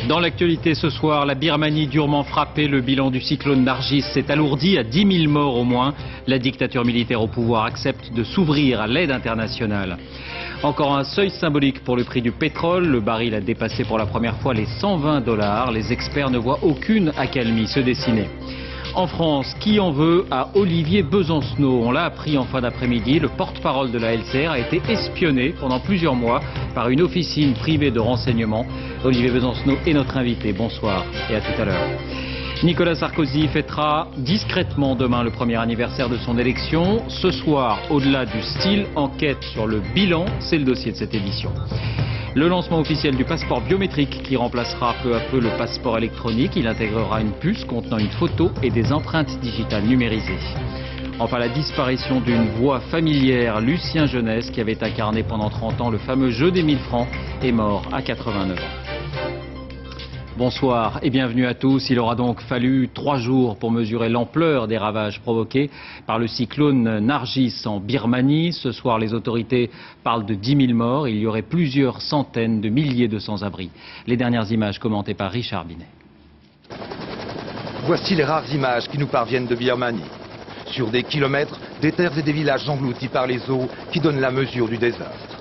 Dans l'actualité ce soir, la Birmanie durement frappée, le bilan du cyclone Nargis s'est alourdi à 10 000 morts au moins. La dictature militaire au pouvoir accepte de s'ouvrir à l'aide internationale. Encore un seuil symbolique pour le prix du pétrole. Le baril a dépassé pour la première fois les $120. Les experts ne voient aucune accalmie se dessiner. En France, qui en veut à Olivier Besancenot? On l'a appris en fin d'après-midi, le porte-parole de la LCR a été espionné pendant plusieurs mois par une officine privée de renseignement. Olivier Besancenot est notre invité. Bonsoir et à tout à l'heure. Nicolas Sarkozy fêtera discrètement demain le premier anniversaire de son élection. Ce soir, au-delà du style, enquête sur le bilan, c'est le dossier de cette édition. Le lancement officiel du passeport biométrique qui remplacera peu à peu le passeport électronique. Il intégrera une puce contenant une photo et des empreintes digitales numérisées. Enfin, la disparition d'une voix familière, Lucien Jeunesse, qui avait incarné pendant 30 ans le fameux jeu des 1000 francs, est mort à 89 ans. Bonsoir et bienvenue à tous. Il aura donc fallu 3 jours pour mesurer l'ampleur des ravages provoqués par le cyclone Nargis en Birmanie. Ce soir, les autorités parlent de 10 000 morts. Il y aurait plusieurs centaines de milliers de sans-abri. Les dernières images commentées par Richard Binet. Voici les rares images qui nous parviennent de Birmanie. Sur des kilomètres, des terres et des villages engloutis par les eaux qui donnent la mesure du désastre.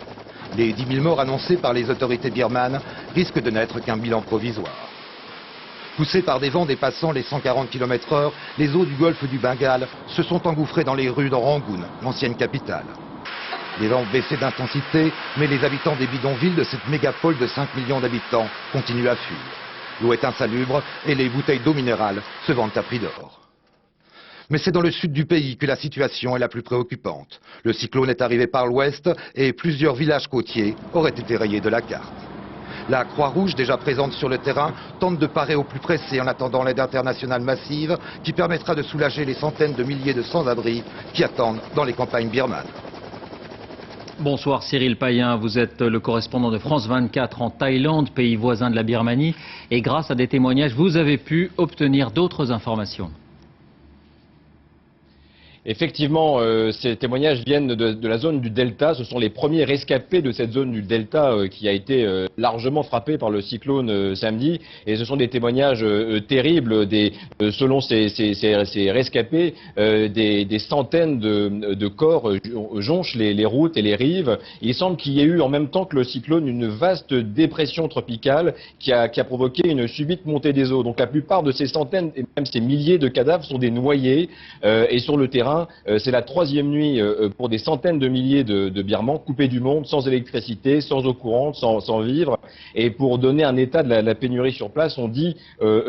Les 10 000 morts annoncés par les autorités birmanes risquent de n'être qu'un bilan provisoire. Poussés par des vents dépassant les 140 km/h, les eaux du golfe du Bengale se sont engouffrées dans les rues de Rangoon, l'ancienne capitale. Les vents ont baissé d'intensité, mais les habitants des bidonvilles de cette mégapole de 5 millions d'habitants continuent à fuir. L'eau est insalubre et les bouteilles d'eau minérale se vendent à prix d'or. Mais c'est dans le sud du pays que la situation est la plus préoccupante. Le cyclone est arrivé par l'ouest et plusieurs villages côtiers auraient été rayés de la carte. La Croix-Rouge, déjà présente sur le terrain, tente de parer au plus pressé en attendant l'aide internationale massive qui permettra de soulager les centaines de milliers de sans-abri qui attendent dans les campagnes birmanes. Bonsoir Cyril Payen, vous êtes le correspondant de France 24 en Thaïlande, pays voisin de la Birmanie, et grâce à des témoignages, vous avez pu obtenir d'autres informations. Effectivement, ces témoignages viennent de la zone du Delta. Ce sont les premiers rescapés de cette zone du Delta qui a été largement frappée par le cyclone samedi. Et ce sont des témoignages terribles. Selon ces rescapés, des centaines de corps jonchent les routes et les rives. Il semble qu'il y ait eu en même temps que le cyclone une vaste dépression tropicale qui a provoqué une subite montée des eaux. Donc la plupart de ces centaines et même ces milliers de cadavres sont des noyés. Et sur le terrain, c'est la 3e nuit pour des centaines de milliers de Birmans coupés du monde, sans électricité, sans eau courante, sans vivre. Et pour donner un état de la pénurie sur place, on dit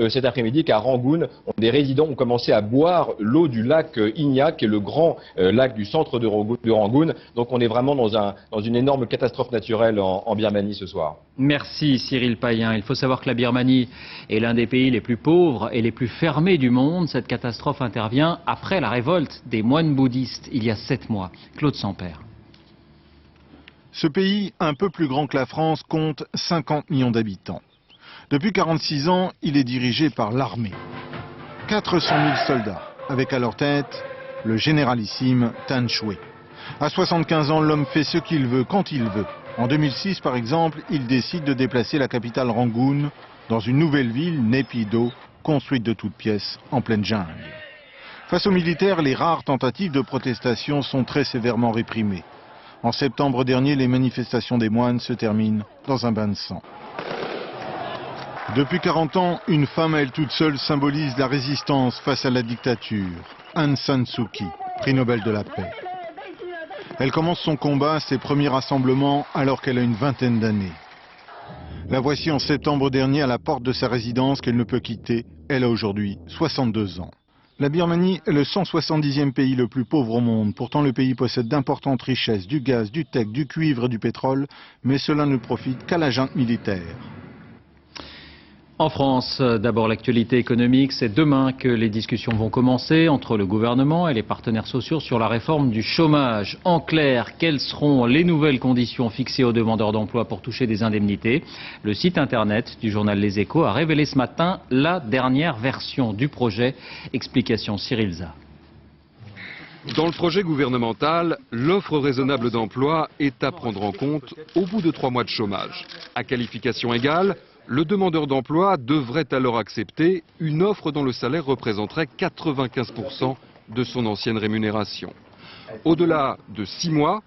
cet après-midi qu'à Rangoon, des résidents ont commencé à boire l'eau du lac Inya, qui est le grand lac du centre de Rangoon. Donc on est vraiment dans une énorme catastrophe naturelle en Birmanie ce soir. Merci Cyril Payen. Il faut savoir que la Birmanie est l'un des pays les plus pauvres et les plus fermés du monde. Cette catastrophe intervient après la révolte des moines bouddhistes il y a 7 mois. Claude Sampère. Ce pays, un peu plus grand que la France, compte 50 millions d'habitants. Depuis 46 ans, il est dirigé par l'armée. 400 000 soldats, avec à leur tête le généralissime Than Shwe. À 75 ans, l'homme fait ce qu'il veut, quand il veut. En 2006, par exemple, il décide de déplacer la capitale Rangoon dans une nouvelle ville, Naypyidaw, construite de toutes pièces en pleine jungle. Face aux militaires, les rares tentatives de protestation sont très sévèrement réprimées. En septembre dernier, les manifestations des moines se terminent dans un bain de sang. Depuis 40 ans, une femme à elle toute seule symbolise la résistance face à la dictature. Aung San Suu Kyi, prix Nobel de la paix. Elle commence son combat, ses premiers rassemblements, alors qu'elle a une vingtaine d'années. La voici en septembre dernier à la porte de sa résidence qu'elle ne peut quitter. Elle a aujourd'hui 62 ans. La Birmanie est le 170e pays le plus pauvre au monde. Pourtant, le pays possède d'importantes richesses, du gaz, du teck, du cuivre et du pétrole, mais cela ne profite qu'à la junte militaire. En France, d'abord l'actualité économique, c'est demain que les discussions vont commencer entre le gouvernement et les partenaires sociaux sur la réforme du chômage. En clair, quelles seront les nouvelles conditions fixées aux demandeurs d'emploi pour toucher des indemnités? Le site internet du journal Les Échos a révélé ce matin la dernière version du projet. Explication Cyril Za. Dans le projet gouvernemental, l'offre raisonnable d'emploi est à prendre en compte au bout de 3 mois de chômage. À qualification égale, Le demandeur d'emploi devrait alors accepter une offre dont le salaire représenterait 95% de son ancienne rémunération. Au-delà de 6 mois,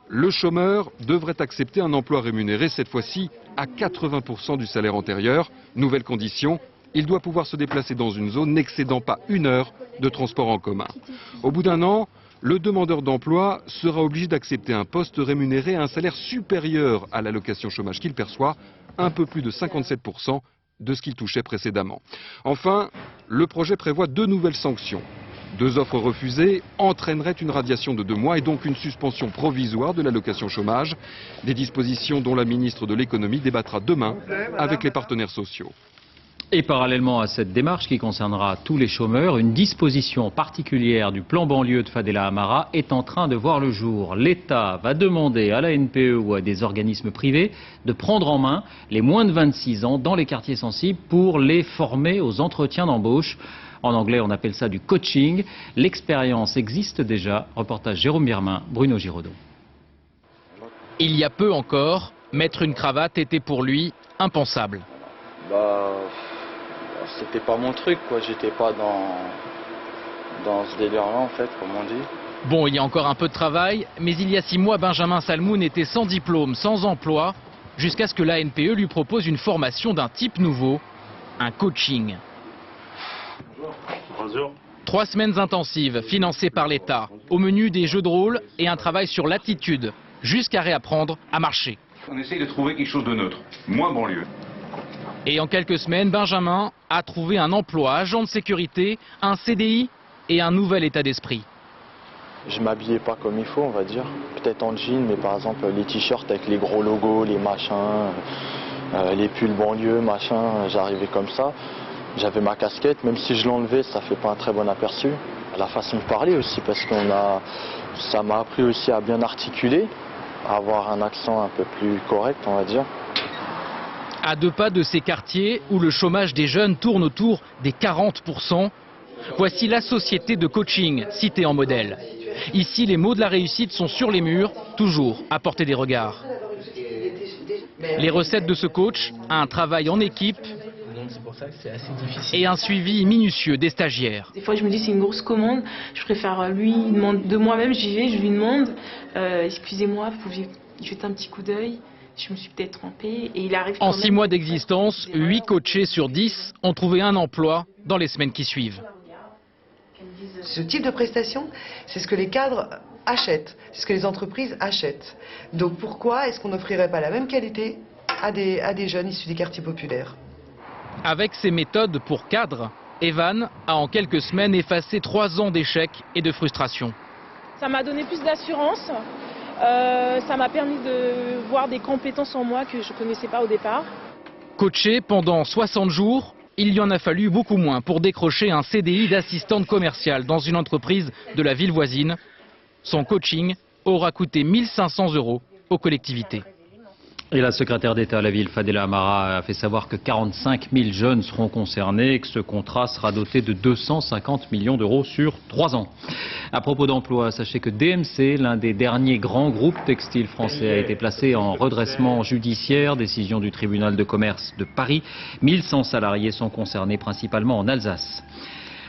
le chômeur devrait accepter un emploi rémunéré, cette fois-ci à 80% du salaire antérieur. Nouvelle condition, il doit pouvoir se déplacer dans une zone n'excédant pas 1 heure de transport en commun. Au bout d'1 an, le demandeur d'emploi sera obligé d'accepter un poste rémunéré à un salaire supérieur à l'allocation chômage qu'il perçoit, un peu plus de 57% de ce qu'il touchait précédemment. Enfin, le projet prévoit 2 nouvelles sanctions. 2 offres refusées entraîneraient une radiation de 2 mois et donc une suspension provisoire de l'allocation chômage. Des dispositions dont la ministre de l'économie débattra demain avec les partenaires sociaux. Et parallèlement à cette démarche qui concernera tous les chômeurs, une disposition particulière du plan banlieue de Fadela Amara est en train de voir le jour. L'État va demander à la NPE ou à des organismes privés de prendre en main les moins de 26 ans dans les quartiers sensibles pour les former aux entretiens d'embauche. En anglais, on appelle ça du coaching. L'expérience existe déjà. Reportage Jérôme Birmin, Bruno Giraudot. Il y a peu encore, mettre une cravate était pour lui impensable. C'était pas mon truc, quoi. J'étais pas dans ce délire-là, en fait, comme on dit. Bon, il y a encore un peu de travail, mais il y a 6 mois, Benjamin Salmoun était sans diplôme, sans emploi, jusqu'à ce que la NPE lui propose une formation d'un type nouveau, un coaching. Bonjour. 3 semaines intensives, financées par l'État. Au menu des jeux de rôle et un travail sur l'attitude, jusqu'à réapprendre à marcher. On essaye de trouver quelque chose de neutre, moins banlieue. Et en quelques semaines, Benjamin a trouvé un emploi, agent de sécurité, un CDI et un nouvel état d'esprit. Je m'habillais pas comme il faut, on va dire. Peut-être en jean, mais par exemple les t-shirts avec les gros logos, les machins, les pulls banlieue, machin, j'arrivais comme ça. J'avais ma casquette, même si je l'enlevais, ça fait pas un très bon aperçu. La façon de parler aussi, parce que ça m'a appris aussi à bien articuler, à avoir un accent un peu plus correct, on va dire. À 2 pas de ces quartiers où le chômage des jeunes tourne autour des 40%, voici la société de coaching citée en modèle. Ici, les mots de la réussite sont sur les murs, toujours à portée des regards. Les recettes de ce coach, un travail en équipe et un suivi minutieux des stagiaires. Des fois, je me dis c'est une grosse commande, je préfère lui demander de moi-même, j'y vais, je lui demande excusez-moi, vous pouvez jeter un petit coup d'œil. Je me suis peut-être trompée et il arrive. En 6 mois d'existence, 8 coachés sur 10 ont trouvé un emploi dans les semaines qui suivent. Ce type de prestation, c'est ce que les cadres achètent, c'est ce que les entreprises achètent. Donc pourquoi est-ce qu'on n'offrirait pas la même qualité à des jeunes issus des quartiers populaires? Avec ces méthodes pour cadres, Evan a en quelques semaines effacé 3 ans d'échecs et de frustration. Ça m'a donné plus d'assurance. Ça m'a permis de voir des compétences en moi que je ne connaissais pas au départ. Coaché pendant 60 jours, il y en a fallu beaucoup moins pour décrocher un CDI d'assistante commerciale dans une entreprise de la ville voisine. Son coaching aura coûté 1 500 € aux collectivités. Et la secrétaire d'État à la ville, Fadela Amara, a fait savoir que 45 000 jeunes seront concernés et que ce contrat sera doté de 250 millions d'euros sur 3 ans. À propos d'emploi, sachez que DMC, l'un des derniers grands groupes textiles français, a été placé en redressement judiciaire, décision du tribunal de commerce de Paris. 1100 salariés sont concernés, principalement en Alsace.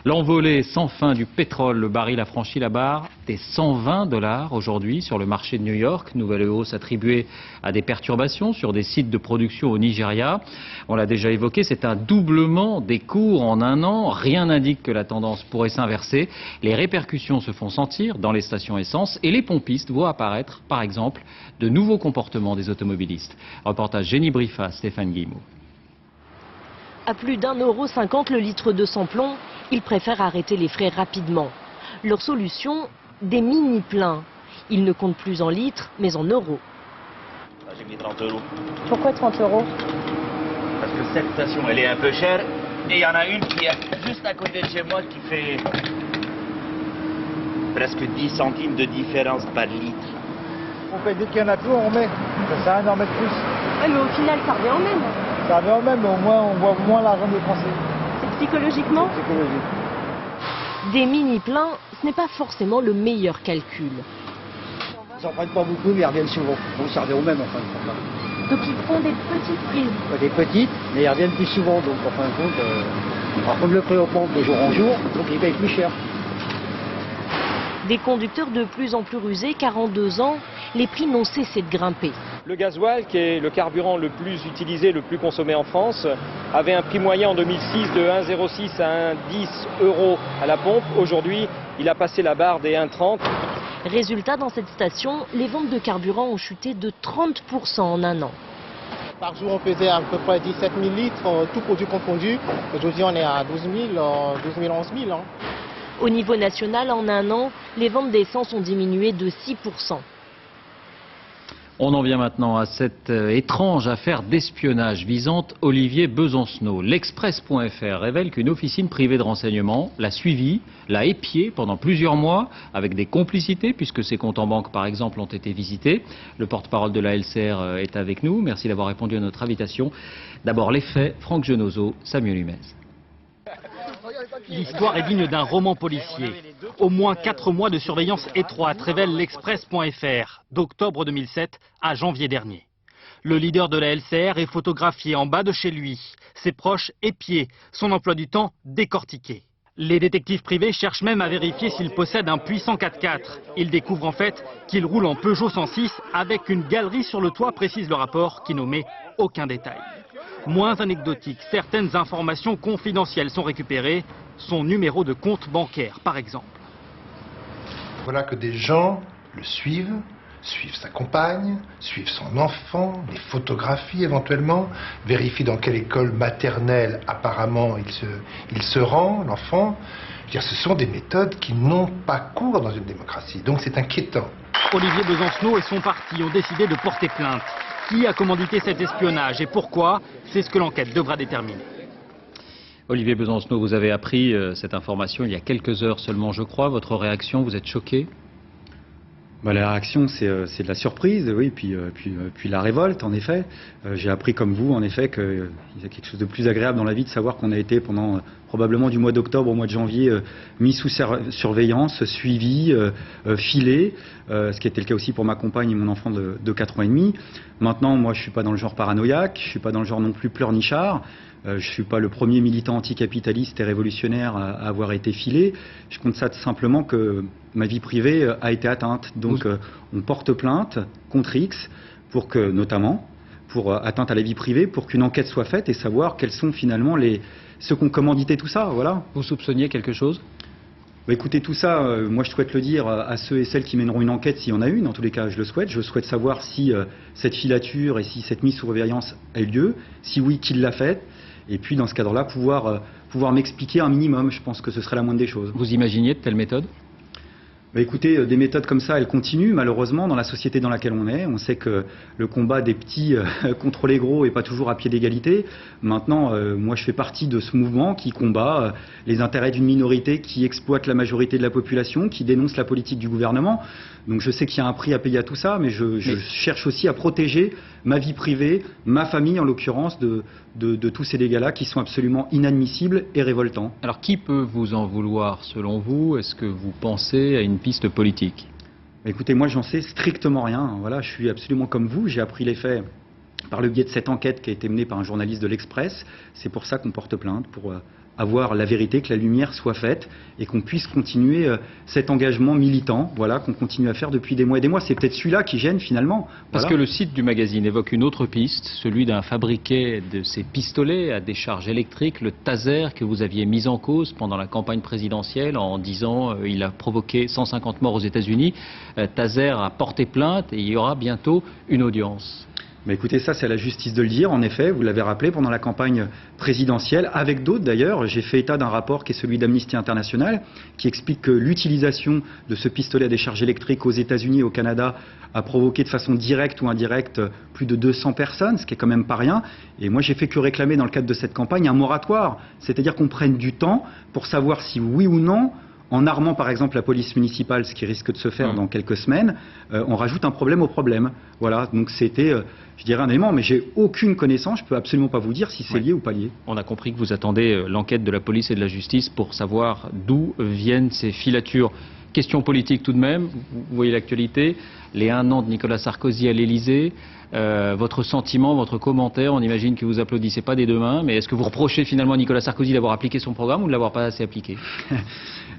L'envolée sans fin du pétrole, le baril a franchi la barre des 120 $ aujourd'hui sur le marché de New York. Nouvelle hausse attribuée à des perturbations sur des sites de production au Nigeria. On l'a déjà évoqué, c'est un doublement des cours en 1 an. Rien n'indique que la tendance pourrait s'inverser. Les répercussions se font sentir dans les stations essence et les pompistes voient apparaître, par exemple, de nouveaux comportements des automobilistes. Reportage Jenny Brifa, Stéphane Guillemot. À plus d'1,50 € le litre de sans-plomb, ils préfèrent arrêter les frais rapidement. Leur solution, des mini-pleins. Ils ne comptent plus en litres, mais en euros. J'ai mis 30 €. Pourquoi 30 €? Parce que cette station, elle est un peu chère. Et il y en a une qui est juste à côté de chez moi qui fait presque 10 centimes de différence par litre. On fait dès qu'il y en a plus, on met. Ça sert à rien d'en mettre plus. Oui, mais au final, ça revient au même. Ça revient au même, mais au moins on voit moins l'argent des Français. C'est psychologiquement? C'est psychologique. Des mini-pleins, ce n'est pas forcément le meilleur calcul. Ils n'en prennent pas beaucoup, mais ils reviennent souvent. Donc ça revient au même, en fin de compte. Donc ils font des petites prises. Des petites, mais ils reviennent plus souvent. Donc en fin de compte, alors comme le prix augmente de jour en jour, donc ils payent plus cher. Des conducteurs de plus en plus rusés, car en 2 ans, les prix n'ont cessé de grimper. Le gasoil, qui est le carburant le plus utilisé, le plus consommé en France, avait un prix moyen en 2006 de 1,06 à 1,10 € à la pompe. Aujourd'hui, il a passé la barre des 1,30. Résultat, dans cette station, les ventes de carburant ont chuté de 30% en 1 an. Par jour, on faisait à peu près 17 000 litres, tout produit confondu. Aujourd'hui, on est à 12 000, 11 000. Au niveau national, en 1 an, les ventes d'essence ont diminué de 6%. On en vient maintenant à cette étrange affaire d'espionnage visant Olivier Besancenot. L'Express.fr révèle qu'une officine privée de renseignement l'a suivi, l'a épié pendant plusieurs mois avec des complicités puisque ses comptes en banque par exemple ont été visités. Le porte-parole de la LCR est avec nous. Merci d'avoir répondu à notre invitation. D'abord les faits, Franck Genozo, Samuel Humez. L'histoire est digne d'un roman policier. Au moins 4 mois de surveillance étroite, révèle l'Express.fr, d'octobre 2007 à janvier dernier. Le leader de la LCR est photographié en bas de chez lui, ses proches épiés, son emploi du temps décortiqué. Les détectives privés cherchent même à vérifier s'il possède un puissant 4x4. Ils découvrent en fait qu'il roule en Peugeot 106 avec une galerie sur le toit, précise le rapport qui n'omet aucun détail. Moins anecdotique, certaines informations confidentielles sont récupérées, son numéro de compte bancaire par exemple. Voilà que des gens le suivent sa compagne, suivent son enfant, les photographies éventuellement, vérifient dans quelle école maternelle apparemment il se rend, l'enfant. Je veux dire, ce sont des méthodes qui n'ont pas cours dans une démocratie, donc c'est inquiétant. Olivier Besancenot et son parti ont décidé de porter plainte. Qui a commandité cet espionnage et pourquoi? C'est ce que l'enquête devra déterminer. Olivier Besancenot, vous avez appris cette information il y a quelques heures seulement, je crois. Votre réaction, vous êtes choqué? La réaction, c'est de la surprise, oui, puis la révolte, en effet. J'ai appris comme vous, en effet, qu'il y a quelque chose de plus agréable dans la vie de savoir qu'on a été pendant probablement du mois d'octobre au mois de janvier mis sous surveillance, suivi, filé, ce qui était le cas aussi pour ma compagne et mon enfant de 4 ans et demi. Maintenant, moi, je suis pas dans le genre paranoïaque, je suis pas dans le genre non plus pleurnichard. Je ne suis pas le premier militant anticapitaliste et révolutionnaire à avoir été filé. Je constate simplement que ma vie privée a été atteinte. Donc on porte plainte contre X pour que, notamment, pour atteinte à la vie privée, pour qu'une enquête soit faite et savoir quels sont finalement ceux qui ont commandité tout ça. Voilà. Vous soupçonniez quelque chose ? Écoutez, tout ça, moi je souhaite le dire à ceux et celles qui mèneront une enquête s'il y en a une. En tous les cas, je le souhaite. Je souhaite savoir si cette filature et si cette mise sous surveillance a eu lieu. Si oui, qui l'a faite. Et puis, dans ce cadre-là, pouvoir m'expliquer un minimum. Je pense que ce serait la moindre des choses. Vous imaginiez de telles méthodes ? Écoutez, des méthodes comme ça, elles continuent malheureusement dans la société dans laquelle on est. On sait que le combat des petits contre les gros n'est pas toujours à pied d'égalité. Maintenant, moi je fais partie de ce mouvement qui combat les intérêts d'une minorité qui exploite la majorité de la population, qui dénonce la politique du gouvernement. Donc je sais qu'il y a un prix à payer à tout ça, mais je cherche aussi à protéger ma vie privée, ma famille en l'occurrence, de tous ces dégâts-là qui sont absolument inadmissibles et révoltants. Alors qui peut vous en vouloir selon vous? Est-ce que vous pensez à une piste politique? Écoutez, moi j'en sais strictement rien. Voilà, je suis absolument comme vous, j'ai appris les faits par le biais de cette enquête qui a été menée par un journaliste de l'Express. C'est pour ça qu'on porte plainte, pour avoir la vérité, que la lumière soit faite et qu'on puisse continuer cet engagement militant, voilà, qu'on continue à faire depuis des mois et des mois. C'est peut-être celui-là qui gêne finalement. Parce que le site du magazine évoque une autre piste, celui d'un fabriqué de ces pistolets à décharge électrique, le Taser, que vous aviez mis en cause pendant la campagne présidentielle en disant il a provoqué 150 morts aux États-Unis. Taser a porté plainte et il y aura bientôt une audience. Mais écoutez, ça c'est à la justice de le dire, en effet, vous l'avez rappelé, pendant la campagne présidentielle, avec d'autres d'ailleurs, j'ai fait état d'un rapport qui est celui d'Amnesty International, qui explique que l'utilisation de ce pistolet à décharge électrique aux États-Unis et au Canada a provoqué de façon directe ou indirecte plus de 200 personnes, ce qui est quand même pas rien. Et moi j'ai fait que réclamer dans le cadre de cette campagne un moratoire, c'est-à-dire qu'on prenne du temps pour savoir si oui ou non, en armant par exemple la police municipale, ce qui risque de se faire dans quelques semaines, on rajoute un problème au problème. Voilà, donc c'était, je dirais, un élément, mais j'ai aucune connaissance, je peux absolument pas vous dire si c'est lié ou pas lié. On a compris que vous attendez l'enquête de la police et de la justice pour savoir d'où viennent ces filatures. Question politique tout de même, vous voyez l'actualité, les 1 an de Nicolas Sarkozy à l'Elysée, votre sentiment, votre commentaire, on imagine que vous applaudissez pas des deux mains, mais est-ce que vous reprochez finalement à Nicolas Sarkozy d'avoir appliqué son programme ou de l'avoir pas assez appliqué?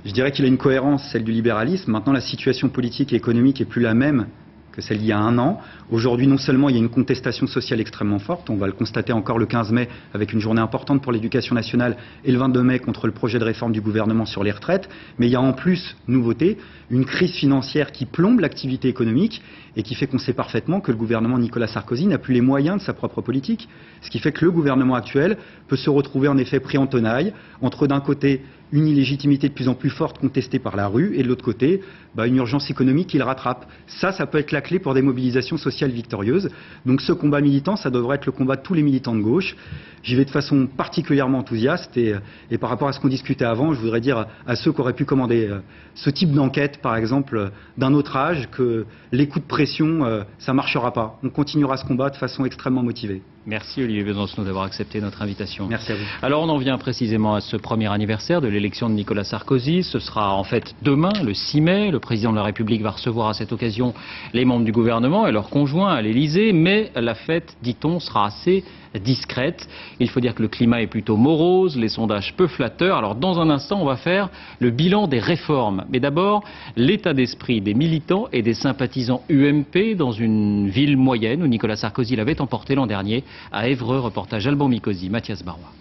Je dirais qu'il a une cohérence, celle du libéralisme. Maintenant, la situation politique et économique est plus la même que celle d'il y a 1 an. Aujourd'hui, non seulement il y a une contestation sociale extrêmement forte, on va le constater encore le 15 mai avec une journée importante pour l'éducation nationale et le 22 mai contre le projet de réforme du gouvernement sur les retraites, mais il y a en plus, nouveauté, une crise financière qui plombe l'activité économique et qui fait qu'on sait parfaitement que le gouvernement Nicolas Sarkozy n'a plus les moyens de sa propre politique. Ce qui fait que le gouvernement actuel peut se retrouver en effet pris en tenaille entre d'un côté une illégitimité de plus en plus forte contestée par la rue et de l'autre côté une urgence économique qui le rattrape. Ça peut être la clé pour des mobilisations sociales victorieuses. Donc ce combat militant, ça devrait être le combat de tous les militants de gauche. J'y vais de façon particulièrement enthousiaste et par rapport à ce qu'on discutait avant, je voudrais dire à ceux qui auraient pu commander ce type d'enquête, par exemple, d'un autre âge, que les coups de pression, ça ne marchera pas. On continuera ce combat de façon extrêmement motivée. Merci Olivier Besancenot d'avoir accepté notre invitation. Merci à vous. Alors on en vient précisément à ce premier anniversaire de l'élection de Nicolas Sarkozy. Ce sera en fait demain, le 6 mai. Le président de la République va recevoir à cette occasion les membres du gouvernement et leurs conjoints à l'Elysée. Mais la fête, dit-on, sera assez discrète. Il faut dire que le climat est plutôt morose, les sondages peu flatteurs. Alors dans un instant, on va faire le bilan des réformes. Mais d'abord, l'état d'esprit des militants et des sympathisants UMP dans une ville moyenne où Nicolas Sarkozy l'avait emporté l'an dernier, à Évreux, reportage Alban Mikosi, Mathias Barois.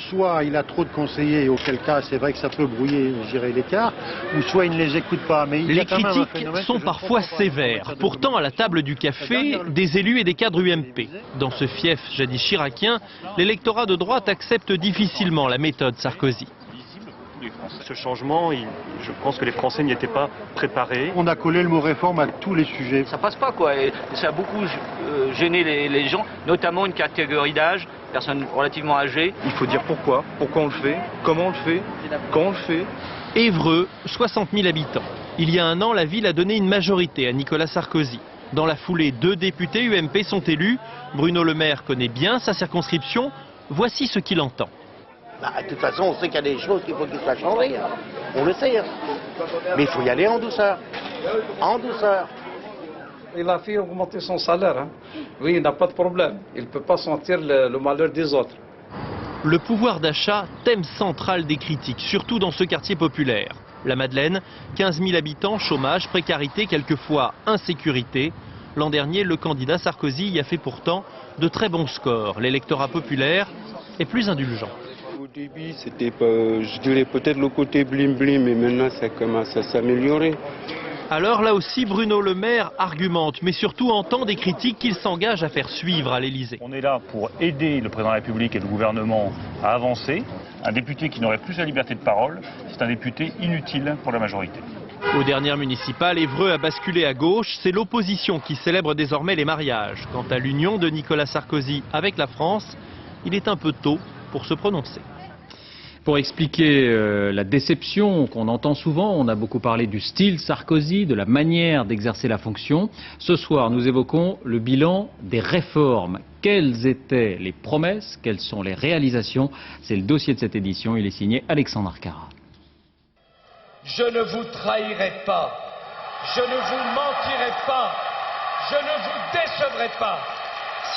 Soit il a trop de conseillers, et auquel cas c'est vrai que ça peut brouiller, je dirais, l'écart, ou soit il ne les écoute pas. Mais les critiques sont parfois sévères. Pourtant, à la table du café, des élus et des cadres UMP. Dans ce fief jadis chiracien, l'électorat de droite accepte difficilement la méthode Sarkozy. Ce changement, je pense que les Français n'y étaient pas préparés. On a collé le mot réforme à tous les sujets. Ça passe pas quoi, et ça a beaucoup gêné les gens, notamment une catégorie d'âge, personnes relativement âgées. Il faut dire pourquoi on le fait, comment on le fait, quand on le fait. Évreux, 60 000 habitants. Il y a 1 an, la ville a donné une majorité à Nicolas Sarkozy. Dans la foulée, 2 députés UMP sont élus. Bruno Le Maire connaît bien sa circonscription. Voici ce qu'il entend. De toute façon, on sait qu'il y a des choses qu'il faut qu'il soit changé. On le sait. Mais il faut y aller en douceur. En douceur. Il a fait augmenter son salaire. Oui, il n'a pas de problème. Il ne peut pas sentir le malheur des autres. Le pouvoir d'achat, thème central des critiques, surtout dans ce quartier populaire. La Madeleine, 15 000 habitants, chômage, précarité, quelquefois insécurité. L'an dernier, le candidat Sarkozy y a fait pourtant de très bons scores. L'électorat populaire est plus indulgent. Au début, c'était, je dirais, peut-être le côté blim-blim, mais maintenant, ça commence à s'améliorer. Alors là aussi, Bruno Le Maire argumente, mais surtout entend des critiques qu'il s'engage à faire suivre à l'Elysée. On est là pour aider le président de la République et le gouvernement à avancer. Un député qui n'aurait plus la liberté de parole, c'est un député inutile pour la majorité. Aux dernières municipales, Évreux a basculé à gauche. C'est l'opposition qui célèbre désormais les mariages. Quant à l'union de Nicolas Sarkozy avec la France, il est un peu tôt pour se prononcer. Pour expliquer la déception qu'on entend souvent, on a beaucoup parlé du style Sarkozy, de la manière d'exercer la fonction. Ce soir, nous évoquons le bilan des réformes. Quelles étaient les promesses? Quelles sont les réalisations? C'est le dossier de cette édition. Il est signé Alexandre Arcara. Je ne vous trahirai pas. Je ne vous mentirai pas. Je ne vous décevrai pas.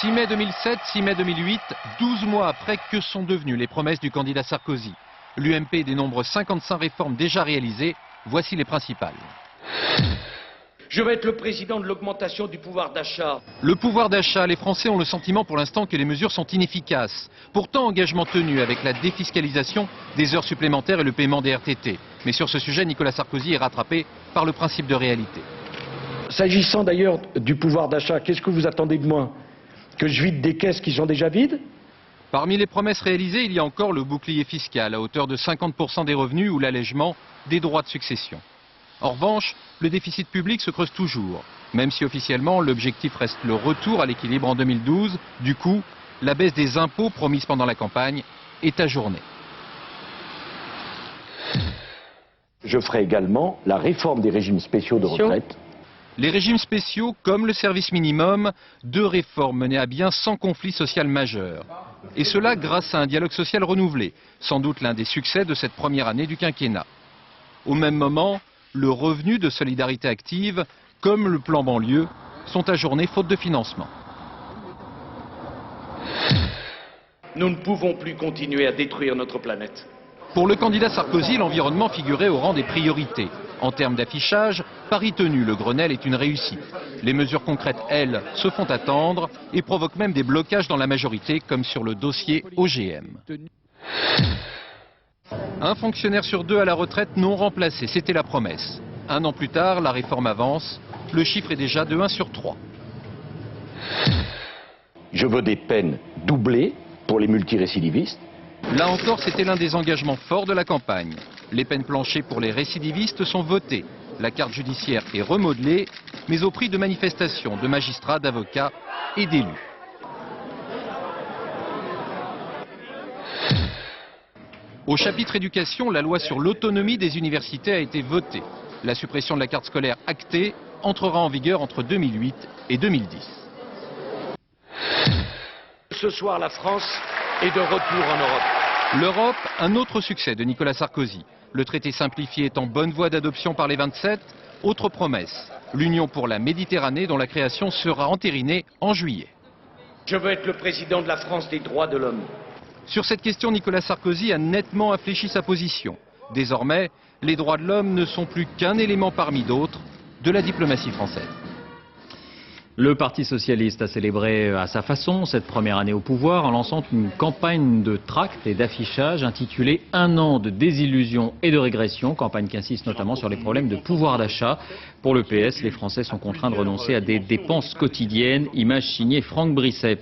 6 mai 2007, 6 mai 2008, 12 mois après, que sont devenues les promesses du candidat Sarkozy? L'UMP dénombre 55 réformes déjà réalisées. Voici les principales. Je vais être le président de l'augmentation du pouvoir d'achat. Le pouvoir d'achat, les Français ont le sentiment pour l'instant que les mesures sont inefficaces. Pourtant, engagement tenu avec la défiscalisation des heures supplémentaires et le paiement des RTT. Mais sur ce sujet, Nicolas Sarkozy est rattrapé par le principe de réalité. S'agissant d'ailleurs du pouvoir d'achat, qu'est-ce que vous attendez de moi? Que je vide des caisses qui sont déjà vides? Parmi les promesses réalisées, il y a encore le bouclier fiscal à hauteur de 50% des revenus ou l'allègement des droits de succession. En revanche, le déficit public se creuse toujours, même si officiellement l'objectif reste le retour à l'équilibre en 2012. Du coup, la baisse des impôts promise pendant la campagne est ajournée. Je ferai également la réforme des régimes spéciaux de retraite. Les régimes spéciaux, comme le service minimum, 2 réformes menées à bien sans conflit social majeur. Et cela grâce à un dialogue social renouvelé, sans doute l'un des succès de cette première année du quinquennat. Au même moment, le revenu de solidarité active, comme le plan banlieue, sont ajournés faute de financement. Nous ne pouvons plus continuer à détruire notre planète. Pour le candidat Sarkozy, l'environnement figurait au rang des priorités. En termes d'affichage, Paris tenu, le Grenelle est une réussite. Les mesures concrètes, elles, se font attendre et provoquent même des blocages dans la majorité, comme sur le dossier OGM. Un fonctionnaire sur 2 à la retraite non remplacé, c'était la promesse. 1 an plus tard, la réforme avance. Le chiffre est déjà de 1 sur 3. Je veux des peines doublées pour les multirécidivistes. Là encore, c'était l'un des engagements forts de la campagne. Les peines planchées pour les récidivistes sont votées. La carte judiciaire est remodelée, mais au prix de manifestations de magistrats, d'avocats et d'élus. Au chapitre éducation, la loi sur l'autonomie des universités a été votée. La suppression de la carte scolaire actée entrera en vigueur entre 2008 et 2010. Ce soir, la France est de retour en Europe. L'Europe, un autre succès de Nicolas Sarkozy. Le traité simplifié est en bonne voie d'adoption par les 27. Autre promesse, l'Union pour la Méditerranée dont la création sera entérinée en juillet. Je veux être le président de la France des droits de l'homme. Sur cette question, Nicolas Sarkozy a nettement infléchi sa position. Désormais, les droits de l'homme ne sont plus qu'un élément parmi d'autres de la diplomatie française. Le Parti socialiste a célébré à sa façon cette première année au pouvoir en lançant une campagne de tracts et d'affichage intitulée « 1 an de désillusion et de régression », campagne qui insiste notamment sur les problèmes de pouvoir d'achat. Pour le PS, les Français sont contraints de renoncer à des dépenses quotidiennes, image signée Franck Brisset.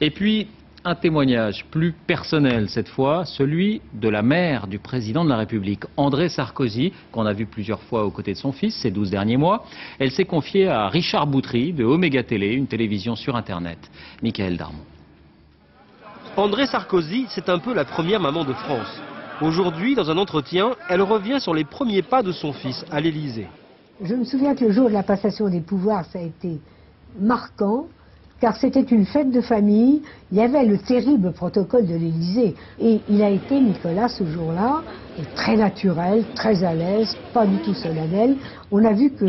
Et puis, un témoignage plus personnel cette fois, celui de la mère du président de la République, André Sarkozy, qu'on a vu plusieurs fois aux côtés de son fils ces 12 derniers mois. Elle s'est confiée à Richard Boutry de Oméga Télé, une télévision sur Internet. Michael Darmon. André Sarkozy, c'est un peu la première maman de France. Aujourd'hui, dans un entretien, elle revient sur les premiers pas de son fils à l'Élysée. Je me souviens que le jour de la passation des pouvoirs, ça a été marquant. Car c'était une fête de famille, il y avait le terrible protocole de l'Élysée. Et il a été, Nicolas, ce jour-là, très naturel, très à l'aise, pas du tout solennel. On a vu que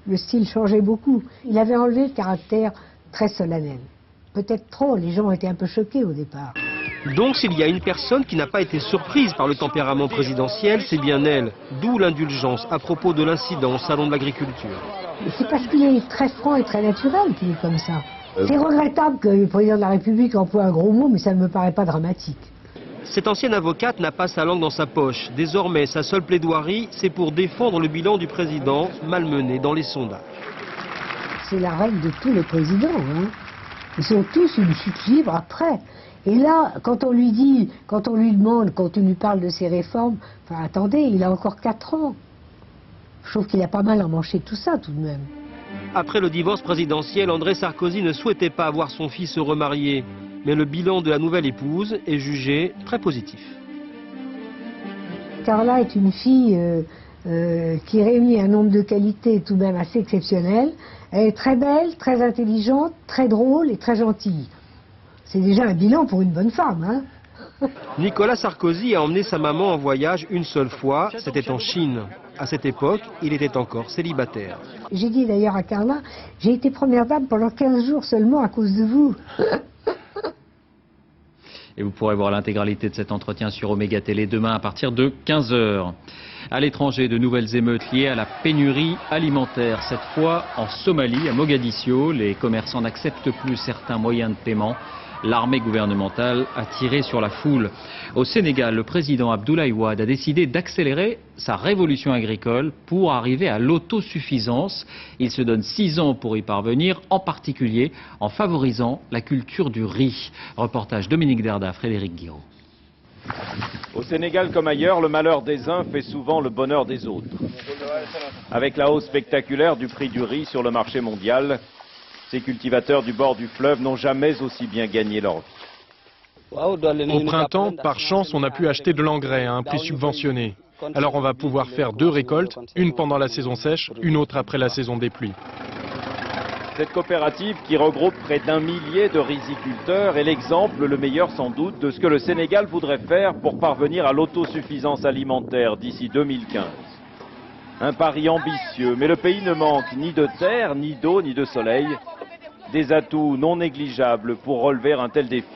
le style changeait beaucoup. Il avait enlevé le caractère très solennel. Peut-être trop, les gens étaient un peu choqués au départ. Donc s'il y a une personne qui n'a pas été surprise par le tempérament présidentiel, c'est bien elle. D'où l'indulgence à propos de l'incident au Salon de l'Agriculture. C'est parce qu'il est très franc et très naturel qu'il est comme ça. C'est regrettable que le président de la République emploie un gros mot, mais ça ne me paraît pas dramatique. Cette ancienne avocate n'a pas sa langue dans sa poche. Désormais, sa seule plaidoirie, c'est pour défendre le bilan du président, malmené dans les sondages. C'est la règle de tous les présidents. Hein. Ils sont tous une chute libre après. Et là, quand on lui demande, quand on lui parle de ses réformes, enfin attendez, il a encore 4 ans. Je trouve qu'il a pas mal emmanché tout ça tout de même. Après le divorce présidentiel, André Sarkozy ne souhaitait pas voir son fils se remarier. Mais le bilan de la nouvelle épouse est jugé très positif. Carla est une fille qui réunit un nombre de qualités tout de même assez exceptionnelles. Elle est très belle, très intelligente, très drôle et très gentille. C'est déjà un bilan pour une bonne femme, hein. Nicolas Sarkozy a emmené sa maman en voyage une seule fois, c'était en Chine. À cette époque, il était encore célibataire. J'ai dit d'ailleurs à Carla, j'ai été première dame pendant 15 jours seulement à cause de vous. Et vous pourrez voir l'intégralité de cet entretien sur Oméga Télé demain à partir de 15 h. À l'étranger, de nouvelles émeutes liées à la pénurie alimentaire. Cette fois en Somalie, à Mogadiscio, les commerçants n'acceptent plus certains moyens de paiement. L'armée gouvernementale a tiré sur la foule. Au Sénégal, le président Abdoulaye Wade a décidé d'accélérer sa révolution agricole pour arriver à l'autosuffisance. Il se donne 6 ans pour y parvenir, en particulier en favorisant la culture du riz. Reportage Dominique Derda, Frédéric Guiraud. Au Sénégal comme ailleurs, le malheur des uns fait souvent le bonheur des autres. Avec la hausse spectaculaire du prix du riz sur le marché mondial, ces cultivateurs du bord du fleuve n'ont jamais aussi bien gagné leur vie. Au printemps, par chance, on a pu acheter de l'engrais à un prix subventionné. Alors on va pouvoir faire 2 récoltes, une pendant la saison sèche, une autre après la saison des pluies. Cette coopérative qui regroupe près d'1 millier de riziculteurs est l'exemple le meilleur sans doute de ce que le Sénégal voudrait faire pour parvenir à l'autosuffisance alimentaire d'ici 2015. Un pari ambitieux, mais le pays ne manque ni de terre, ni d'eau, ni de soleil. Des atouts non négligeables pour relever un tel défi.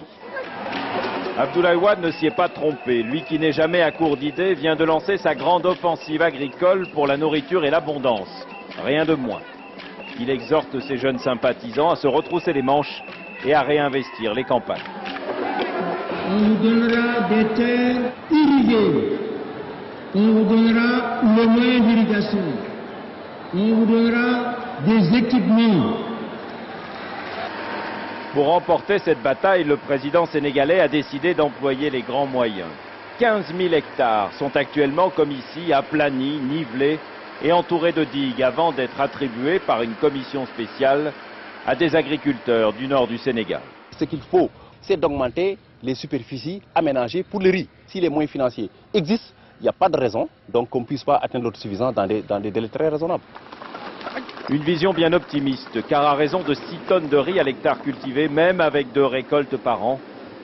Abdoulaye Wade ne s'y est pas trompé. Lui qui n'est jamais à court d'idées vient de lancer sa grande offensive agricole pour la nourriture et l'abondance. Rien de moins. Il exhorte ses jeunes sympathisants à se retrousser les manches et à réinvestir les campagnes. On vous donnera des terres irriguées. On vous donnera le moyen d'irrigation. On vous donnera des équipements. Pour remporter cette bataille, le président sénégalais a décidé d'employer les grands moyens. 15 000 hectares sont actuellement, comme ici, aplanis, nivelés et entourés de digues avant d'être attribués par une commission spéciale à des agriculteurs du nord du Sénégal. Ce qu'il faut, c'est d'augmenter les superficies aménagées pour le riz. Si les moyens financiers existent, il n'y a pas de raison donc qu'on ne puisse pas atteindre l'autosuffisance dans des délais très raisonnables. Une vision bien optimiste, car à raison de 6 tonnes de riz à l'hectare cultivé, même avec 2 récoltes par an,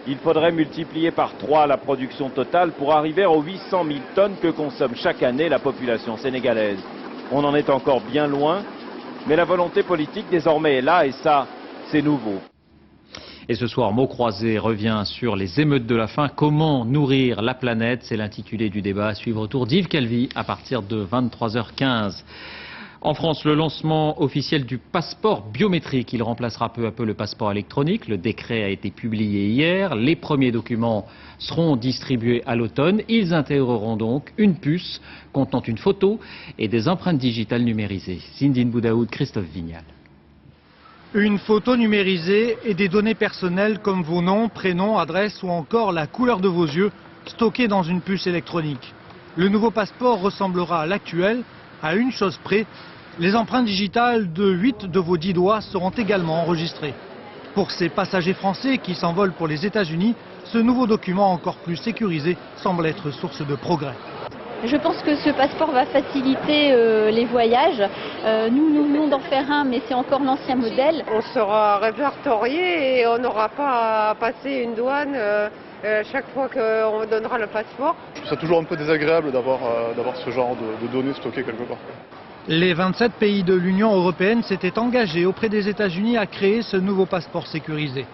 il faudrait multiplier par 3 la production totale pour arriver aux 800 000 tonnes que consomme chaque année la population sénégalaise. On en est encore bien loin, mais la volonté politique désormais est là et ça, c'est nouveau. Et ce soir, Mots Croisés revient sur les émeutes de la faim. Comment nourrir la planète? C'est l'intitulé du débat à suivre autour d'Yves Calvi à partir de 23h15. En France, le lancement officiel du passeport biométrique. Il remplacera peu à peu le passeport électronique. Le décret a été publié hier. Les premiers documents seront distribués à l'automne. Ils intégreront donc une puce contenant une photo et des empreintes digitales numérisées. Zindine Boudaoud, Christophe Vignal. Une photo numérisée et des données personnelles comme vos noms, prénoms, adresses ou encore la couleur de vos yeux stockées dans une puce électronique. Le nouveau passeport ressemblera à l'actuel, à une chose près, les empreintes digitales de 8 de vos 10 doigts seront également enregistrées. Pour ces passagers français qui s'envolent pour les États-Unis, ce nouveau document encore plus sécurisé semble être source de progrès. Je pense que ce passeport va faciliter les voyages. Nous venons d'en faire un, mais c'est encore l'ancien modèle. On sera répertorié et on n'aura pas à passer une douane chaque fois qu'on donnera le passeport. Je trouve ça toujours un peu désagréable d'avoir ce genre de données stockées quelque part. Les 27 pays de l'Union européenne s'étaient engagés auprès des États-Unis à créer ce nouveau passeport sécurisé.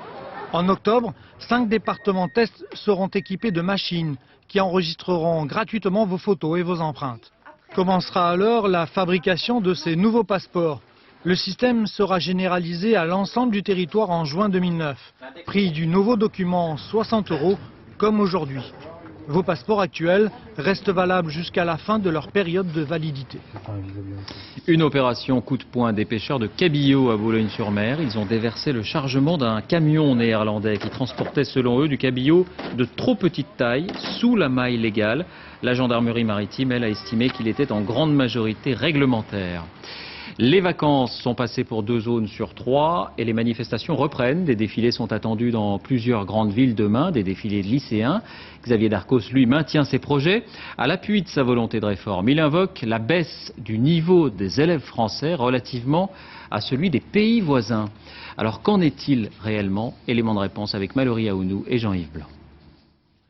En octobre, 5 départements tests seront équipés de machines qui enregistreront gratuitement vos photos et vos empreintes. Commencera alors la fabrication de ces nouveaux passeports. Le système sera généralisé à l'ensemble du territoire en juin 2009. Prix du nouveau document 60 € comme aujourd'hui. Vos passeports actuels restent valables jusqu'à la fin de leur période de validité. Une opération coup de poing des pêcheurs de cabillaud à Boulogne-sur-Mer. Ils ont déversé le chargement d'un camion néerlandais qui transportait selon eux du cabillaud de trop petite taille sous la maille légale. La gendarmerie maritime, elle, a estimé qu'il était en grande majorité réglementaire. Les vacances sont passées pour 2 zones sur 3 et les manifestations reprennent. Des défilés sont attendus dans plusieurs grandes villes demain, des défilés de lycéens. Xavier Darcos, lui, maintient ses projets. À l'appui de sa volonté de réforme, il invoque la baisse du niveau des élèves français relativement à celui des pays voisins. Alors qu'en est-il réellement? Élément de réponse avec Mallory Aounou et Jean-Yves Blanc.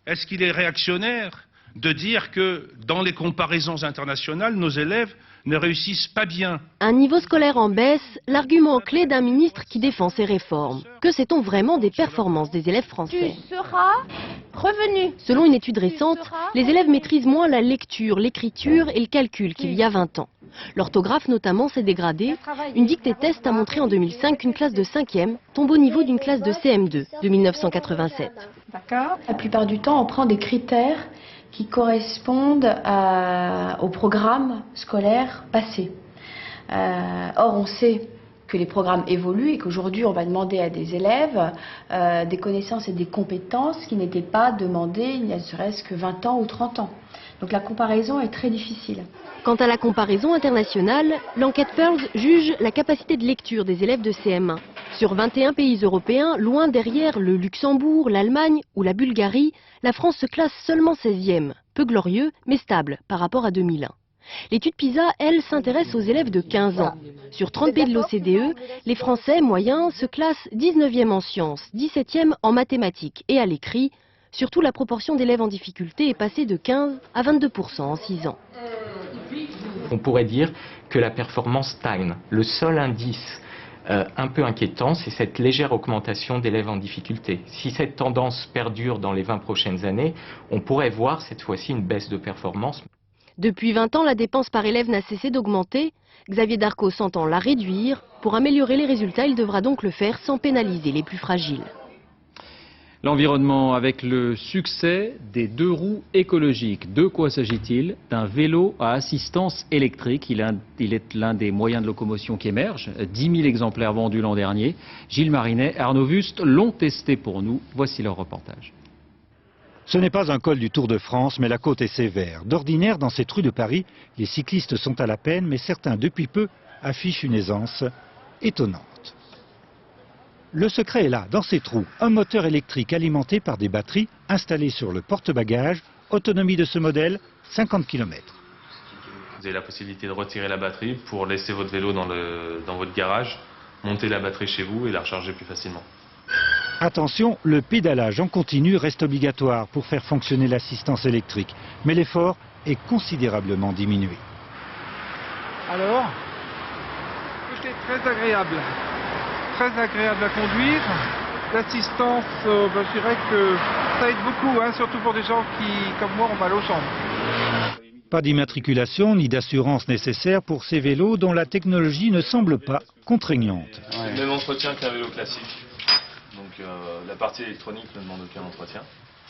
Est-ce qu'il est réactionnaire de dire que dans les comparaisons internationales, nos élèves ne réussissent pas bien? Un niveau scolaire en baisse, l'argument clé d'un ministre qui défend ses réformes. Que sait-on vraiment des performances des élèves français? Tu seras revenu. Selon une étude récente, les élèves maîtrisent moins la lecture, l'écriture et le calcul qu'il y a 20 ans. L'orthographe notamment s'est dégradée. Une dictée test a montré en 2005 qu'une classe de 5e tombe au niveau d'une classe de CM2 de 1987. D'accord. La plupart du temps, on prend des critères qui correspondent au programme scolaire passé. Or, on sait que les programmes évoluent et qu'aujourd'hui, on va demander à des élèves des connaissances et des compétences qui n'étaient pas demandées il n'y a serait-ce que 20 ans ou 30 ans. Donc la comparaison est très difficile. Quant à la comparaison internationale, l'enquête Pearls juge la capacité de lecture des élèves de CM1. Sur 21 pays européens, loin derrière le Luxembourg, l'Allemagne ou la Bulgarie, la France se classe seulement 16e. Peu glorieux, mais stable par rapport à 2001. L'étude PISA, elle, s'intéresse aux élèves de 15 ans. Sur 30 pays de l'OCDE, les Français moyens se classent 19e en sciences, 17e en mathématiques et à l'écrit. Surtout, la proportion d'élèves en difficulté est passée de 15 à 22% en 6 ans. on pourrait dire que la performance stagne. Le seul indice un peu inquiétant, c'est cette légère augmentation d'élèves en difficulté. Si cette tendance perdure dans les 20 prochaines années, on pourrait voir cette fois-ci une baisse de performance. Depuis 20 ans, la dépense par élève n'a cessé d'augmenter. Xavier Darcos s'entend la réduire. Pour améliorer les résultats, il devra donc le faire sans pénaliser les plus fragiles. L'environnement avec le succès des 2 roues écologiques. De quoi s'agit-il? D'un vélo à assistance électrique. Il est l'un des moyens de locomotion qui émergent. 10 000 exemplaires vendus l'an dernier. Gilles Marinet, Arnaud Wust l'ont testé pour nous. Voici leur reportage. Ce n'est pas un col du Tour de France, mais la côte est sévère. D'ordinaire, dans cette rue de Paris, les cyclistes sont à la peine, mais certains, depuis peu, affichent une aisance étonnante. Le secret est là, dans ces trous. Un moteur électrique alimenté par des batteries installées sur le porte-bagages. Autonomie de ce modèle, 50 km. Vous avez la possibilité de retirer la batterie pour laisser votre vélo dans votre garage, monter la batterie chez vous et la recharger plus facilement. Attention, le pédalage en continu reste obligatoire pour faire fonctionner l'assistance électrique. Mais l'effort est considérablement diminué. Alors, c'est très agréable. Très agréable à conduire. L'assistance, je dirais que ça aide beaucoup, surtout pour des gens qui, comme moi, ont mal aux jambes. Pas d'immatriculation ni d'assurance nécessaire pour ces vélos dont la technologie ne semble pas contraignante. Ouais. Même entretien qu'un vélo classique. Donc la partie électronique ne demande aucun entretien.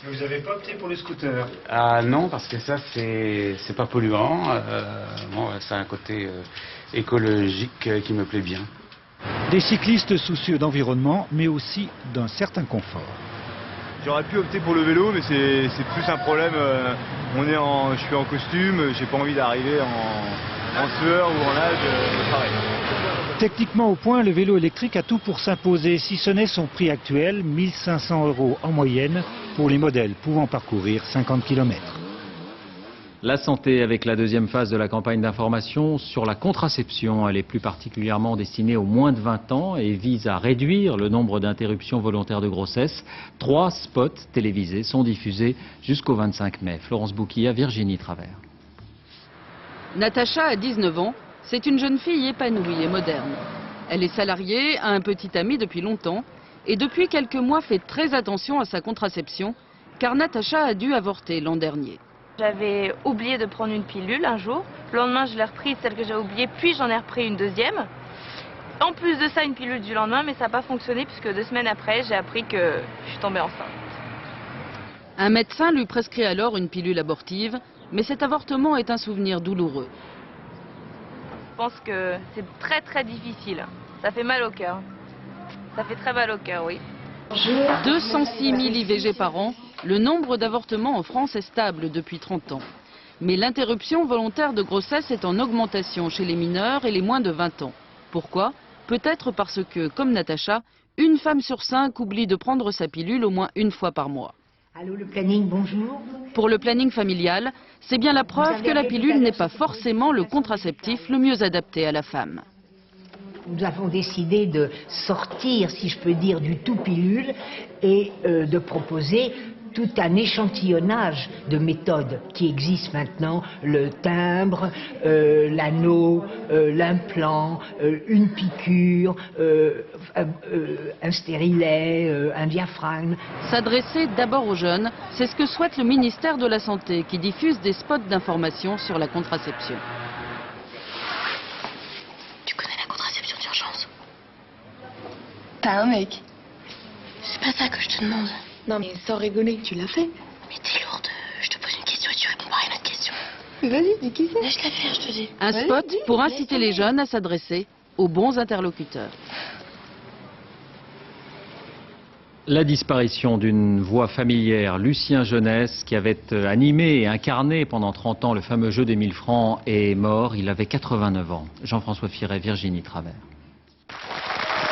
Vous n'avez pas opté pour le scooter? Ah non, parce que ça c'est pas polluant. Bon, ça a un côté écologique qui me plaît bien. Des cyclistes soucieux d'environnement, mais aussi d'un certain confort. J'aurais pu opter pour le vélo, mais c'est plus un problème. Je suis en costume, j'ai pas envie d'arriver en sueur ou en nage au travail. Techniquement au point, le vélo électrique a tout pour s'imposer, si ce n'est son prix actuel, 1 500 € en moyenne, pour les modèles pouvant parcourir 50 km. La santé avec la deuxième phase de la campagne d'information sur la contraception. Elle est plus particulièrement destinée aux moins de 20 ans et vise à réduire le nombre d'interruptions volontaires de grossesse. 3 spots télévisés sont diffusés jusqu'au 25 mai. Florence Bouquilla, Virginie Travers. Natacha a 19 ans. C'est une jeune fille épanouie et moderne. Elle est salariée, a un petit ami depuis longtemps et depuis quelques mois fait très attention à sa contraception car Natacha a dû avorter l'an dernier. J'avais oublié de prendre une pilule un jour. Le lendemain, je l'ai reprise, celle que j'ai oubliée, puis j'en ai repris une deuxième. En plus de ça, une pilule du lendemain, mais ça n'a pas fonctionné puisque 2 semaines après, j'ai appris que je suis tombée enceinte. Un médecin lui prescrit alors une pilule abortive, mais cet avortement est un souvenir douloureux. Je pense que c'est très très difficile. Ça fait mal au cœur. Ça fait très mal au cœur, oui. 206 000 IVG par an, le nombre d'avortements en France est stable depuis 30 ans. Mais l'interruption volontaire de grossesse est en augmentation chez les mineurs et les moins de 20 ans. Pourquoi? Peut-être parce que, comme Natacha, une femme sur 5 oublie de prendre sa pilule au moins une fois par mois. Allô, le planning, bonjour. Pour le planning familial, c'est bien la preuve que la pilule n'est pas forcément le contraceptif le mieux adapté à la femme. Nous avons décidé de sortir, si je peux dire, du tout pilule et de proposer tout un échantillonnage de méthodes qui existent maintenant, le timbre, l'anneau, l'implant, une piqûre, un stérilet, un diaphragme. S'adresser d'abord aux jeunes, c'est ce que souhaite le ministère de la Santé qui diffuse des spots d'information sur la contraception. Tu connais la contraception d'urgence? T'as un mec? C'est pas ça que je te demande. Non mais sans rigoler, tu l'as fait? Mais t'es lourde, je te pose une question et tu réponds par une autre question. Vas-y, dis qui c'est? Laisse-la faire, je te dis. Un spot pour inciter les jeunes à s'adresser aux bons interlocuteurs. La disparition d'une voix familière, Lucien Jeunesse, qui avait animé et incarné pendant 30 ans le fameux jeu des 1000 francs, est mort. Il avait 89 ans. Jean-François Firet, Virginie Travers.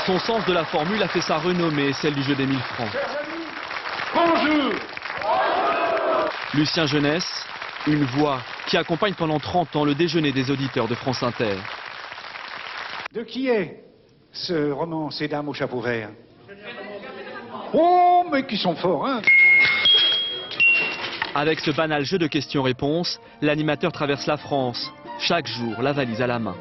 Son sens de la formule a fait sa renommée, celle du jeu des 1000 francs. Bonjour. Lucien Jeunesse, une voix qui accompagne pendant 30 ans le déjeuner des auditeurs de France Inter. De qui est ce roman, Ces dames au chapeau vert? Oh, mais qui sont forts, hein? Avec ce banal jeu de questions-réponses, l'animateur traverse la France, chaque jour la valise à la main.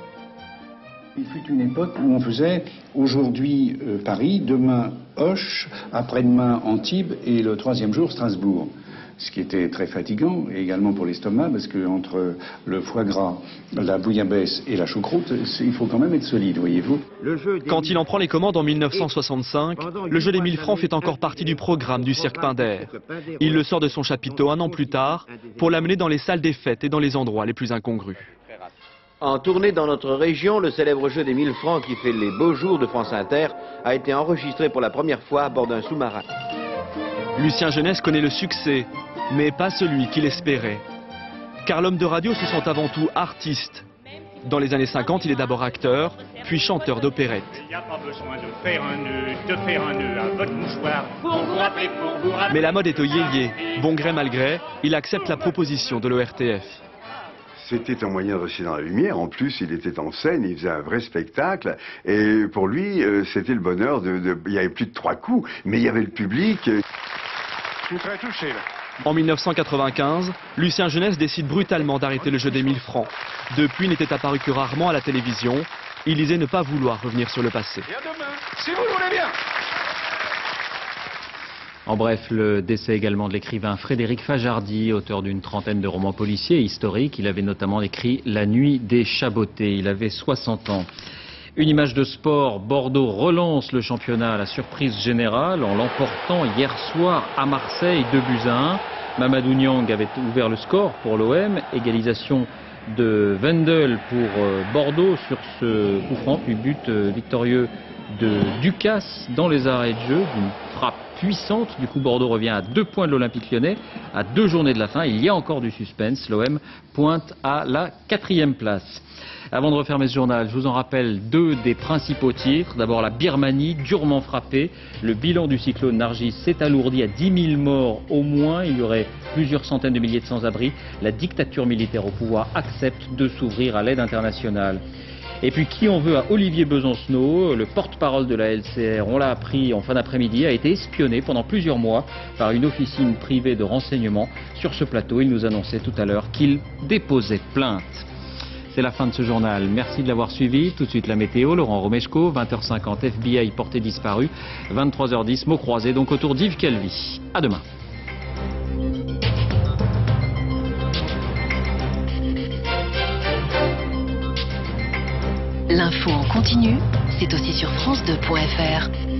Il fut une époque où on faisait aujourd'hui Paris, demain Auch, après-demain Antibes et le troisième jour Strasbourg. Ce qui était très fatigant, et également pour l'estomac, parce qu'entre le foie gras, la bouillabaisse et la choucroute, il faut quand même être solide, voyez-vous. Quand il en prend les commandes en 1965, le jeu des 1000 francs fait encore partie du programme du cirque Pinder. Il le sort de son chapiteau un an plus tard pour l'amener dans les salles des fêtes et dans les endroits les plus incongrus. En tournée dans notre région, le célèbre jeu des 1000 francs qui fait les beaux jours de France Inter a été enregistré pour la première fois à bord d'un sous-marin. Lucien Jeunesse connaît le succès, mais pas celui qu'il espérait. Car l'homme de radio se sent avant tout artiste. Dans les années 50, il est d'abord acteur, puis chanteur d'opérette. Il n'y a pas besoin de faire un nœud à votre mouchoir pour vous rappeler. Mais la mode est au yéyé. Bon gré mal gré, il accepte la proposition de l'ORTF. C'était un moyen de rester dans la lumière. En plus, il était en scène, il faisait un vrai spectacle. Et pour lui, c'était le bonheur il y avait plus de 3 coups, mais il y avait le public. Je suis très touché, là. En 1995, Lucien Jeunesse décide brutalement d'arrêter le jeu des 1000 francs. Depuis, il n'était apparu que rarement à la télévision. Il disait ne pas vouloir revenir sur le passé. Et à demain, si vous le voulez bien. En bref, le décès également de l'écrivain Frédéric Fajardy, auteur d'une trentaine de romans policiers et historiques. Il avait notamment écrit La Nuit des Chabotés. Il avait 60 ans. Une image de sport, Bordeaux relance le championnat à la surprise générale en l'emportant hier soir à Marseille 2-1. Mamadou Niang avait ouvert le score pour l'OM, égalisation de Wendel pour Bordeaux sur ce coup franc, puis but victorieux de Ducasse dans les arrêts de jeu, d'une frappe puissante. Du coup, Bordeaux revient à 2 points de l'Olympique Lyonnais, à 2 journées de la fin. Il y a encore du suspense. L'OM pointe à la 4e place. Avant de refermer ce journal, je vous en rappelle 2 des principaux titres. D'abord, la Birmanie, durement frappée. Le bilan du cyclone Nargis s'est alourdi à 10 000 morts au moins. Il y aurait plusieurs centaines de milliers de sans-abri. La dictature militaire au pouvoir accepte de s'ouvrir à l'aide internationale. Et puis, qui en veut à Olivier Besancenot, le porte-parole de la LCR, on l'a appris en fin d'après-midi, a été espionné pendant plusieurs mois par une officine privée de renseignement. Sur ce plateau, il nous annonçait tout à l'heure qu'il déposait plainte. C'est la fin de ce journal. Merci de l'avoir suivi. Tout de suite la météo, Laurent Romeshko, 20h50, FBI porté disparu, 23h10, mots croisés, donc autour d'Yves Calvi. À demain. L'info en continu, c'est aussi sur France2.fr.